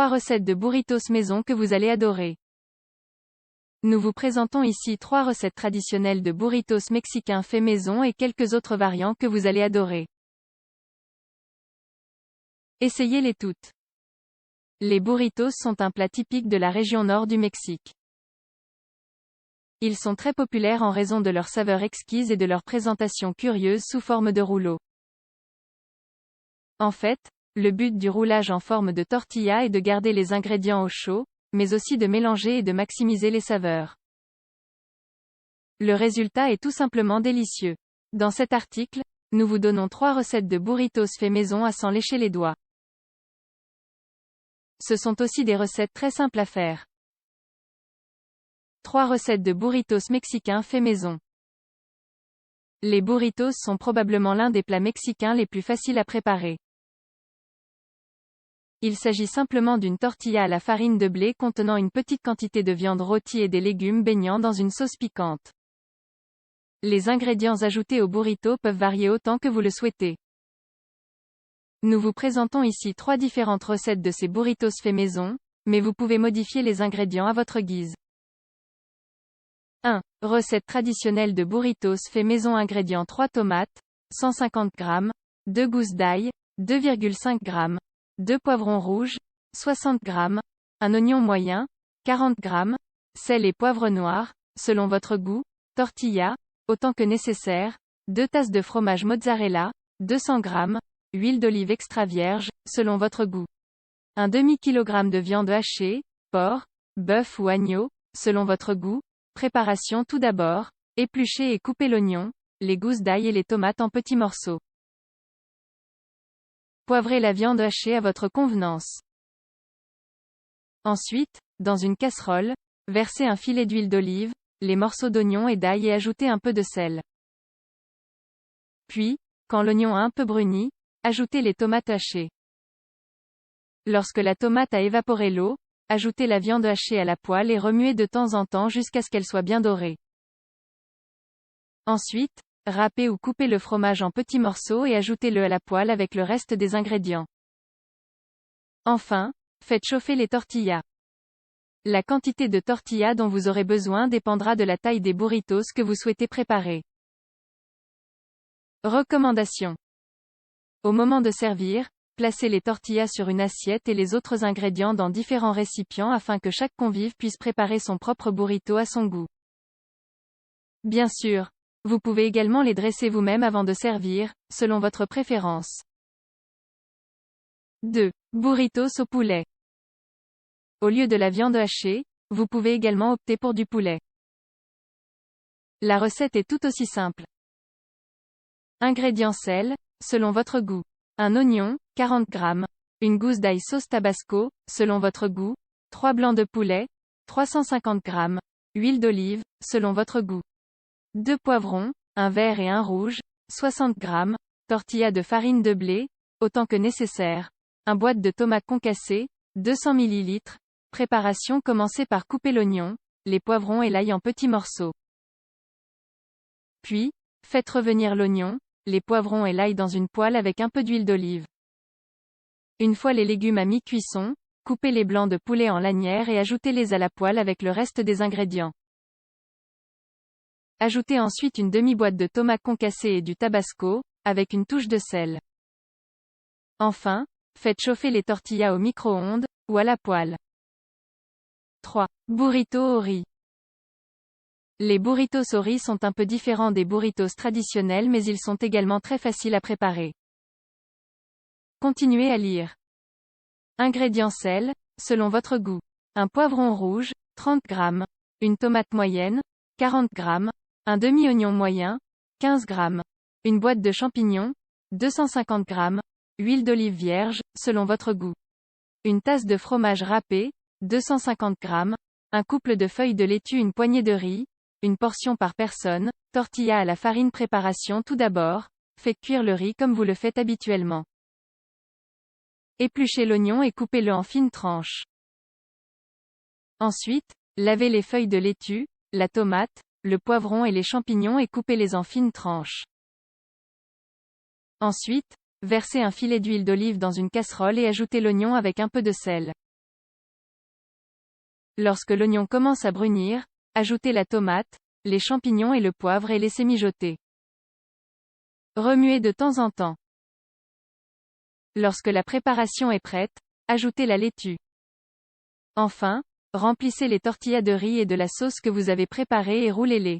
3 recettes de burritos maison que vous allez adorer. Nous vous présentons ici 3 recettes traditionnelles de burritos mexicains faits maison et quelques autres variants que vous allez adorer. Essayez-les toutes. Les burritos sont un plat typique de la région nord du Mexique. Ils sont très populaires en raison de leur saveur exquise et de leur présentation curieuse sous forme de rouleau. En fait, le but du roulage en forme de tortilla est de garder les ingrédients au chaud, mais aussi de mélanger et de maximiser les saveurs. Le résultat est tout simplement délicieux. Dans cet article, nous vous donnons 3 recettes de burritos faits maison à s'en lécher les doigts. Ce sont aussi des recettes très simples à faire. 3 recettes de burritos mexicains faits maison. Les burritos sont probablement l'un des plats mexicains les plus faciles à préparer. Il s'agit simplement d'une tortilla à la farine de blé contenant une petite quantité de viande rôtie et des légumes baignant dans une sauce piquante. Les ingrédients ajoutés au burrito peuvent varier autant que vous le souhaitez. Nous vous présentons ici 3 différentes recettes de ces burritos faits maison, mais vous pouvez modifier les ingrédients à votre guise. 1. Recette traditionnelle de burritos fait maison. Ingrédients: 3 tomates, 150 g, 2 gousses d'ail, 2,5 g, 2 poivrons rouges, 60 g, un oignon moyen, 40 g, sel et poivre noir, selon votre goût, tortilla, autant que nécessaire, 2 tasses de fromage mozzarella, 200 g, huile d'olive extra vierge, selon votre goût. Un demi-kilogramme de viande hachée, porc, bœuf ou agneau, selon votre goût. Préparation: tout d'abord, épluchez et coupez l'oignon, les gousses d'ail et les tomates en petits morceaux. Poivrez la viande hachée à votre convenance. Ensuite, dans une casserole, versez un filet d'huile d'olive, les morceaux d'oignon et d'ail et ajoutez un peu de sel. Puis, quand l'oignon a un peu bruni, ajoutez les tomates hachées. Lorsque la tomate a évaporé l'eau, ajoutez la viande hachée à la poêle et remuez de temps en temps jusqu'à ce qu'elle soit bien dorée. Ensuite, râpez ou coupez le fromage en petits morceaux et ajoutez-le à la poêle avec le reste des ingrédients. Enfin, faites chauffer les tortillas. La quantité de tortillas dont vous aurez besoin dépendra de la taille des burritos que vous souhaitez préparer. Recommandations. Au moment de servir, placez les tortillas sur une assiette et les autres ingrédients dans différents récipients afin que chaque convive puisse préparer son propre burrito à son goût. Bien sûr, vous pouvez également les dresser vous-même avant de servir, selon votre préférence. 2. Burritos au poulet. Au lieu de la viande hachée, vous pouvez également opter pour du poulet. La recette est tout aussi simple. Ingrédients: sel, selon votre goût. Un oignon, 40 g, une gousse d'ail sauce tabasco, selon votre goût, 3 blancs de poulet, 350 g, huile d'olive, selon votre goût. 2 poivrons, un vert et un rouge, 60 g, tortilla de farine de blé, autant que nécessaire, un boîte de tomates concassées, 200 ml. Préparation: commencez par couper l'oignon, les poivrons et l'ail en petits morceaux. Puis, faites revenir l'oignon, les poivrons et l'ail dans une poêle avec un peu d'huile d'olive. Une fois les légumes à mi-cuisson, coupez les blancs de poulet en lanières et ajoutez-les à la poêle avec le reste des ingrédients. Ajoutez ensuite une demi-boîte de tomates concassées et du tabasco, avec une touche de sel. Enfin, faites chauffer les tortillas au micro-ondes, ou à la poêle. 3. Burritos au riz. Les burritos au riz sont un peu différents des burritos traditionnels, mais ils sont également très faciles à préparer. Continuez à lire. Ingrédients: sel, selon votre goût. Un poivron rouge, 30 g, une tomate moyenne, 40 g, un demi-oignon moyen, 15 g, une boîte de champignons, 250 g, huile d'olive vierge, selon votre goût. Une tasse de fromage râpé, 250 g, un couple de feuilles de laitue, une poignée de riz, une portion par personne, tortilla à la farine. Préparation: tout d'abord, faites cuire le riz comme vous le faites habituellement. Épluchez l'oignon et coupez-le en fines tranches. Ensuite, lavez les feuilles de laitue, la tomate, le poivron et les champignons et coupez-les en fines tranches. Ensuite, versez un filet d'huile d'olive dans une casserole et ajoutez l'oignon avec un peu de sel. Lorsque l'oignon commence à brunir, ajoutez la tomate, les champignons et le poivre et laissez mijoter. Remuez de temps en temps. Lorsque la préparation est prête, ajoutez la laitue. Enfin, remplissez les tortillas de riz et de la sauce que vous avez préparée et roulez-les.